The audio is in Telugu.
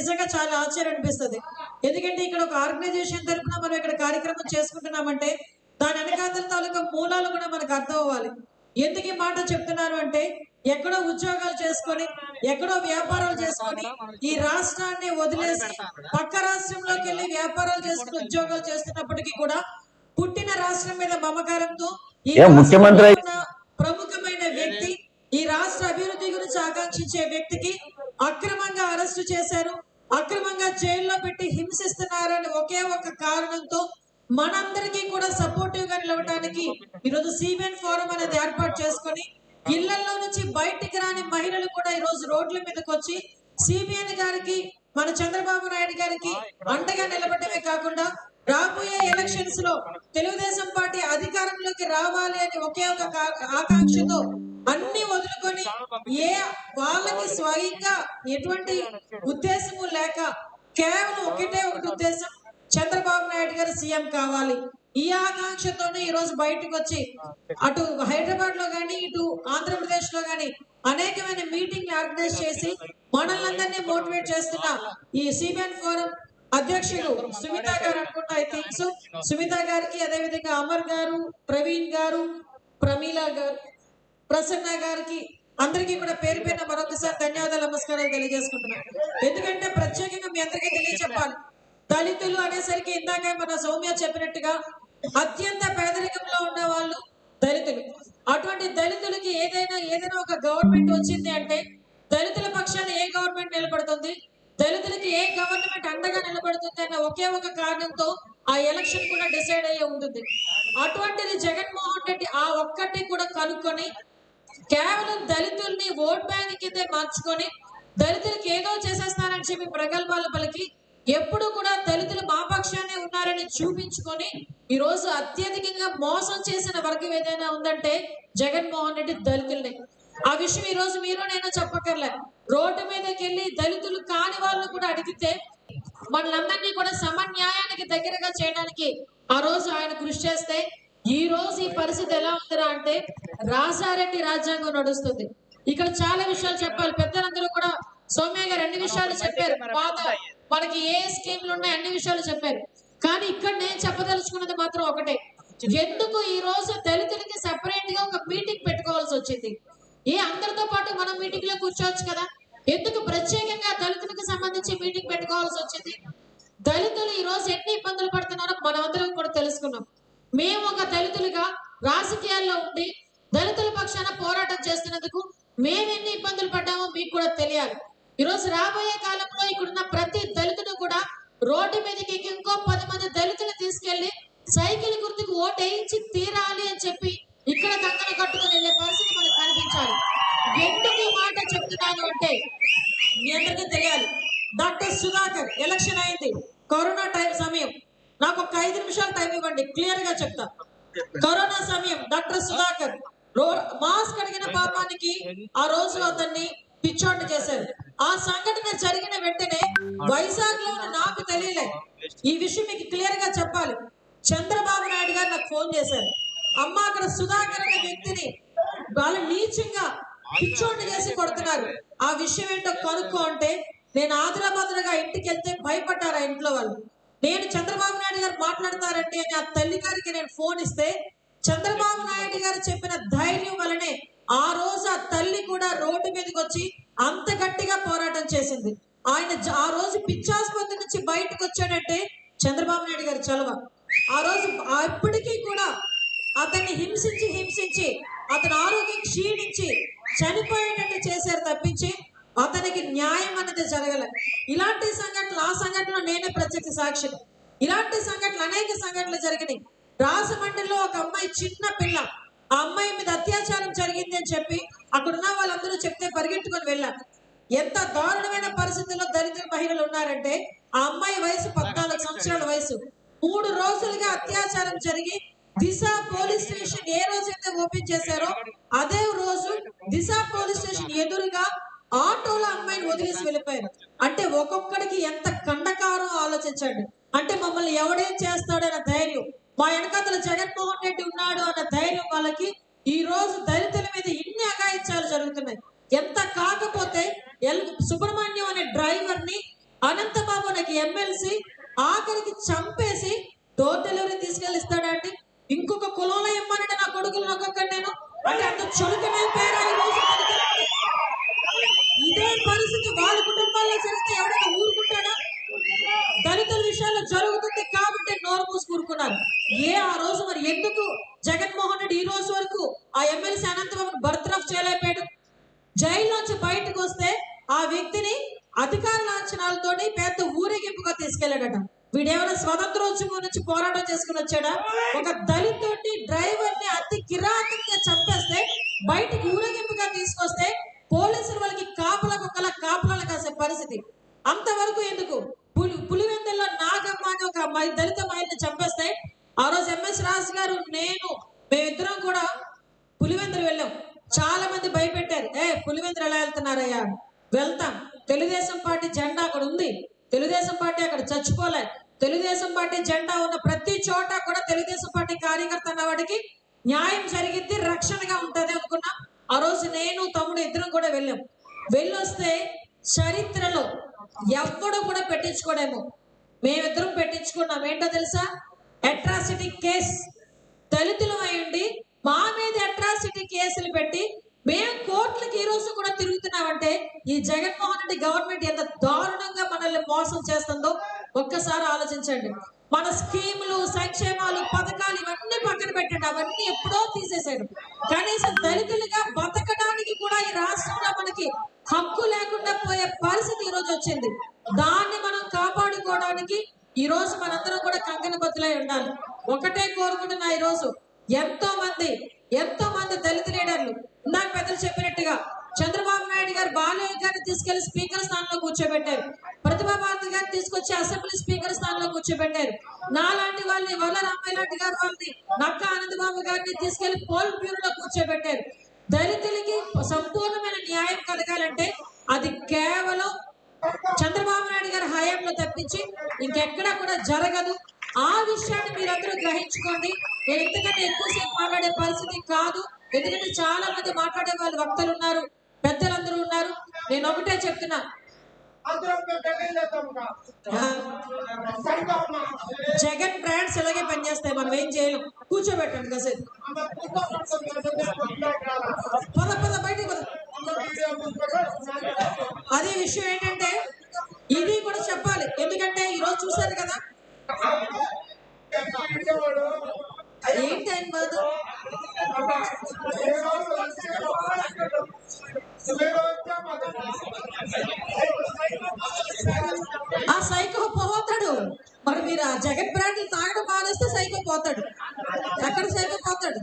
నిజంగా చాలా ఆశ్చర్యం అనిపిస్తుంది. ఎందుకంటే ఇక్కడ ఒక ఆర్గనైజేషన్ తరపున మనం ఇక్కడ కార్యక్రమం చేసుకుంటున్నామంటే దాని వెనకాతల తాలూకా మూలాలు కూడా మనకు అర్థం అవ్వాలి. ఎందుకు ఈ మాట చెప్తున్నాను అంటే ఎక్కడో ఉద్యోగాలు చేసుకొని ఎక్కడో వ్యాపారాలు చేసుకొని ఈ రాష్ట్రాన్ని వదిలేసి పక్క రాష్ట్రంలోకి వెళ్ళి వ్యాపారాలు చేసుకుని ఉద్యోగాలు చేస్తున్నప్పటికీ కూడా పుట్టిన రాష్ట్రం మీద మమకారంతో ఈ ముఖ్యమంత్రి ప్రముఖమైన వ్యక్తి ఈ రాష్ట్ర అభివృద్ధి గురించి ఆకాంక్షించే వ్యక్తికి అక్రమంగా అరెస్టు చేశారు, అక్రమంగా జైల్లో పెట్టి హింసిస్తున్నారని ఒకే ఒక కారణంతో మనందరికీ కూడా సపోర్టివ్ గా నిలవడానికి ఈరోజు సిబిఎన్ ఫోరం అనేది ఏర్పాటు చేసుకొని ఇళ్లలో నుంచి బయటికి రాని మహిళలు కూడా ఈరోజు రోడ్ల మీదకి వచ్చి సిబిఎన్ గారికి మన చంద్రబాబు నాయుడు గారికి అండగా నిలబడమే కాకుండా రాబోయే ఎలక్షన్స్ లో తెలుగుదేశం పార్టీ అధికారంలోకి రావాలి అని ఒకే ఒక ఆకాంక్షతో అన్ని వదులుకొని వాళ్ళకి స్వయంగా ఎటువంటి ఉద్దేశము లేక కేవలం ఒకటే ఒకటి ఉద్దేశం, చంద్రబాబు నాయుడు గారు సీఎం కావాలి. ఈ ఆకాంక్షతోనే ఈ రోజు బయటకు వచ్చి అటు హైదరాబాద్ లో గానీ ఇటు ఆంధ్రప్రదేశ్ లో గానీ అనేకమైన మీటింగ్లు ఆర్గనైజ్ చేసి మనల్ని మోటివేట్ చేస్తున్న ఈ సిబిఎన్ ఫోరం అధ్యక్షులు సుమిత గారు అనుకుంటా, ఐ థింక్ సో, సుమిత గారికి, అదేవిధంగా అమర్ గారు, ప్రవీణ్ గారు, ప్రమీల గారు, ప్రసన్న గారికి అందరికీ కూడా పేరు పేరున మరొకసారి ధన్యవాదాలు నమస్కారాలు తెలియజేసుకుంటున్నాను. ఎందుకంటే ప్రత్యేకంగా మీ అందరికీ తెలియజెప్పాలి, దళితులు అనేసరికి ఇందాక మన సౌమ్య చెప్పినట్టుగా అత్యంత పేదరికంలో ఉన్న వాళ్ళు దళితులు. అటువంటి దళితులకి ఏదైనా ఒక గవర్నమెంట్ వచ్చింది అంటే దళితుల పక్షాన ఏ గవర్నమెంట్ నిలబడుతుంది, దళితులకి ఏ గవర్నమెంట్ అండగా నిలబడుతుంది అన్న ఒకే ఒక కారణంతో ఆ ఎలక్షన్ కూడా డిసైడ్ అయ్యే ఉంటుంది. అటువంటిది జగన్మోహన్ రెడ్డి ఆ ఒక్కటి కూడా కనుక్కొని కేవలం దళితుల్ని ఓట్ బ్యాంక్ కిందే మార్చుకొని దళితులకి ఏదో చేసేస్తానని చెప్పి ప్రగల్భాలు పలికి ఎప్పుడు కూడా దళితులు మా పక్షానే ఉన్నారని చూపించుకొని ఈ రోజు అత్యధికంగా మోసం చేసిన వర్గం ఏదైనా ఉందంటే జగన్మోహన్ రెడ్డి దళితులనే. ఆ విషయం ఈ రోజు మీరు నేను చెప్పక్కర్లే. రోడ్డు మీదకి వెళ్ళి దళితులు కాని వాళ్ళు కూడా అడిగితే మనలందరినీ కూడా సమన్యాయానికి దగ్గరగా చేయడానికి ఆ రోజు ఆయన కృషి చేస్తే ఈ రోజు ఈ పరిస్థితి ఎలా ఉందిరా అంటే రాజారెడ్డి రాజ్యాంగం నడుస్తుంది. ఇక్కడ చాలా విషయాలు చెప్పాలి, పెద్దలందరూ కూడా సౌమ్య గారు అన్ని విషయాలు చెప్పారు, పాత మనకి ఏ స్కీమ్లు ఉన్నాయి అన్ని విషయాలు చెప్పారు. కానీ ఇక్కడ నేను చెప్పదలుచుకున్నది మాత్రం ఒకటే, ఎందుకు ఈ రోజు దళితులకి సెపరేట్ గా ఒక మీటింగ్ పెట్టుకోవాల్సి వచ్చింది? అందరితో పాటు మనం మీటింగ్ లో కూర్చోవచ్చు కదా, ఎందుకు ప్రత్యేకంగా దళితులకు సంబంధించి మీటింగ్ పెట్టుకోవాల్సి వచ్చింది? దళితులు ఈ రోజు ఎన్ని ఇబ్బందులు పడుతున్నారో మనమందరం కూడా తెలుసుకున్నాం. మేము ఒక దళితులుగా రాజకీయాల్లో ఉండి దళితుల పక్షాన పోరాటం చేస్తున్నందుకు మేము ఎన్ని ఇబ్బందులు పడ్డామో మీకు కూడా తెలియాలి. ఈ రోజు రాబోయే కాలంలో ఇక్కడున్న ప్రతి దళితుడు కూడా రోడ్డు మీదకి ఇంకో 10 మంది దళితులు తీసుకెళ్లి సైకిల్ గుర్తుకు ఓటు వేయించి తీరాలి అని చెప్పి ఇక్కడ కంకణ కట్టుకుని వెళ్ళే పరిస్థితి మనకు కనిపించాలి. ఎందుకు ఈ మాట చెప్తున్నాను అంటే మీ అందరికీ తెలియాలి, డాక్టర్ సుధాకర్ ఎలక్షన్ అయింది, కరోనా సమయం. నాకు ఒక 5 నిమిషాలు టైం ఇవ్వండి, క్లియర్ గా చెప్తా. కరోనా సమయం డాక్టర్ సుధాకర్ మాస్క్ అడిగిన పాపానికి ఆ రోజు అతన్ని పిచ్చోడ్ని చేశారు. ఆ సంఘటన జరిగిన వెంటనే వైజాగ్ లో నాకు తెలియలే, ఈ విషయం మీకు క్లియర్ గా చెప్పాలి, చంద్రబాబు నాయుడు గారు నాకు ఫోన్ చేశారు, అమ్మ అక్కడ సుధాకర్ అనే వ్యక్తిని వాళ్ళు నీచంగా పిచ్చోడ్ని చేసి కొడుతున్నారు, ఆ విషయం ఏంటో కనుక్కో అంటే నేను ఆదరాబాదులుగా ఇంటికి వెళ్తే భయపడ్డారు ఆ ఇంట్లో వాళ్ళు. నేను చంద్రబాబు నాయుడు గారు మాట్లాడతారండి అని ఆ తల్లి గారికి నేను ఫోన్ ఇస్తే చంద్రబాబు నాయుడు గారు చెప్పిన ధైర్యం వలనే ఆ రోజు ఆ తల్లి కూడా రోడ్డు మీదకి వచ్చి అంత గట్టిగా పోరాటం చేసింది. ఆయన ఆ రోజు పిచ్చాసుపత్రి నుంచి బయటకు వచ్చాడంటే చంద్రబాబు నాయుడు గారి చలవ. ఆ రోజు ఇప్పటికీ కూడా అతన్ని హింసించి అతని ఆరోగ్యం క్షీణించి చనిపోయేటట్టు చేశారు తప్పించి అతనికి న్యాయం అనేది జరగలే. ఇలాంటి సంఘటనలు ఆ సంఘటనలో నేనే ప్రత్యక్ష సాక్షిని. ఇలాంటి సంఘటనలు అనేక సంఘటనలు జరిగినాయి. రాజమండ్రిలో ఒక అమ్మాయి, చిన్న పిల్ల, ఆ అమ్మాయి మీద అత్యాచారం జరిగింది అని చెప్పి అక్కడున్న వాళ్ళందరూ చెప్తే పరిగెట్టుకొని వెళ్ళారు. ఎంత దారుణమైన పరిస్థితుల్లో దళిత మహిళలు ఉన్నారంటే ఆ అమ్మాయి వయసు 14 సంవత్సరాల వయసు. 3 రోజులుగా అత్యాచారం జరిగి దిశ పోలీస్ స్టేషన్ ఏ రోజైతే ఓపెన్ చేశారో అదే రోజు దిశ పోలీస్ స్టేషన్ ఎదురుగా ఆటోలో అమ్మాయిని వదిలేసి వెళ్ళిపోయారు. అంటే ఒక్కొక్కడికి ఎంత కండకారం ఆలోచించండి. అంటే మమ్మల్ని ఎవడేం చేస్తాడన్న ధైర్యం, మా వెనకాతల జగన్మోహన్ రెడ్డి ఉన్నాడు అన్న ధైర్యం వాళ్ళకి. ఈ రోజు దళితుల మీద ఇన్ని అఘాయిత్యాలు జరుగుతున్నాయి. ఎంత కాకపోతే సుబ్రహ్మణ్యం అనే డ్రైవర్ ని అనంతబాబు నాకు ఎమ్మెల్సీ ఆఖరికి చంపేసి డోర్ డెలివరీ తీసుకెళ్ళిస్తాడంటే ఇంకొక కులంలో ఇమ్మనంటే నా కొడుకులు ఒక్కొక్కటి నేను అంటే అంత చురుకనే పేరు ఈ రోజు ఇదే పరిస్థితి వాళ్ళ కుటుంబాల్లో జరిగితే ఎవరైనా ఊరుకుంటాడా? దళితుల విషయాల్లో జరుగుతుంది కాబట్టి నోరు మూసుకూరుకున్నారు. ఆ రోజు మరి ఎందుకు జగన్మోహన్ రెడ్డి ఈ రోజు వరకు ఆ ఎమ్మెల్సీ అనంతబాబుని బర్తరఫ్ చేయలేపాడు? జైల్లోంచి బయటకు వస్తే ఆ వ్యక్తిని అధికార లాంఛనాలతోని పెద్ద ఊరేగింపుగా తీసుకెళ్లాడట. వీడేమైనా స్వతంత్రోద్యమం నుంచి పోరాటం చేసుకుని వచ్చాడా? ఒక దళితుడిని డ్రైవర్ని అతి కిరాకంగా చంపేస్తే బయటికి ఊరేగింపుగా తీసుకొస్తే పోలీసులు వాళ్ళకి కాపలాలు కాసే పరిస్థితి. అంతవరకు ఎందుకు? పులివెందుల్లో నాగమ్మ అని ఒక దళిత మహిళని చంపేస్తే ఆ రోజు ఎంఎస్ రాజు గారు మేమిద్దరం కూడా పులివెందులు వెళ్ళాం. చాలా మంది భయపెట్టారు, పులివెందులు ఎలా వెళ్తున్నారయ్యా? వెళ్తాం, తెలుగుదేశం పార్టీ జెండా అక్కడ ఉంది, తెలుగుదేశం పార్టీ అక్కడ చచ్చిపోలే, తెలుగుదేశం పార్టీ జెండా ఉన్న ప్రతి చోట కూడా తెలుగుదేశం పార్టీ కార్యకర్త అన్నవాడికి న్యాయం జరిగిద్ది, రక్షణగా ఉంటది అనుకున్నాం. ఆ రోజు నేను తమ్ముడు ఇద్దరం కూడా వెళ్ళాం. వెళ్ళొస్తే చరిత్రలో ఎవ్వడు కూడా పెట్టించుకోడేమో, మేమిద్దరం పెట్టించుకున్నాం. ఏంటో తెలుసా? Atrocity case. దళితులు అయ్యండి మా మీద అట్రాసిటీ కేసులు పెట్టి మేము కోర్టులకు ఈ రోజు కూడా తిరుగుతున్నామంటే ఈ జగన్మోహన్ రెడ్డి గవర్నమెంట్ ఎంత దారుణంగా మనల్ని మోసం చేస్తుందో ఒక్కసారి ఆలోచించండి. మన స్కీములు, సంక్షేమాలు, పథకాలు ఇవన్నీ పక్కన పెట్టండి, అవన్నీ ఎప్పుడో తీసేసాడు. కనీసం దళితులుగా బతకడానికి కూడా ఈ రాష్ట్రంలో మనకి హక్కు లేకుండా పోయే పరిస్థితి ఈ రోజు వచ్చింది. దాన్ని మనం కాపాడుకోవడానికి ఈ రోజు మనందరం కూడా కంకణ బద్దులై ఉండాలి. ఒకటే కోరుకుంటున్నా, ఈ రోజు ఎంతో మంది దళిత లీడర్లు ఇందాక పెద్దలు చెప్పినట్టుగా చంద్రబాబు నాయుడు గారు బాలయ్య గారిని తీసుకెళ్లి స్పీకర్ స్థానంలో కూర్చోబెట్టారు, ప్రతిభా భారతి గారిని తీసుకొచ్చి అసెంబ్లీ స్పీకర్ స్థానంలో కూర్చోబెట్టారు, నాలాంటి వాళ్ళని వల్ల రామయ్య లాంటి గారు వాళ్ళని నక్కా ఆనందబాబు గారిని తీసుకెళ్లి పోల్ బ్యూరోలో కూర్చోబెట్టారు. దళితులకి సంపూర్ణమైన న్యాయం కలగాలంటే అది కేవలం చంద్రబాబు నాయుడు గారి హయాంలో తప్పించి ఇంకెక్కడా కూడా జరగదు. ఆ విషయాన్ని మీరందరూ గ్రహించుకోండి. నేను ఇంతకంటే ఎక్కువసేపు మాట్లాడే పరిస్థితి కాదు, ఎందుకంటే చాలా మంది మాట్లాడే వాళ్ళు వక్తలు ఉన్నారు, పెద్దలందరూ ఉన్నారు. నేను ఒకటే చెప్తున్నా, జగన్ బ్రాండ్స్ ఎలాగే పనిచేస్తాయి, మనం ఏం చేయలేం. కూర్చోబెట్టండి కాసేపు, బయటికి అదే విషయం ఏంటంటే ఇది కూడా చెప్పాలి, ఎందుకంటే ఈరోజు చూశారు కదా ఏంటి ఆయన బాధ. ఆ సైకో పోతాడు. మరి మీరు ఆ జగన్ బ్రాండ్లు తాగడం మానేస్తే సైకో పోతాడు. ఎక్కడ సైకో పోతాడు?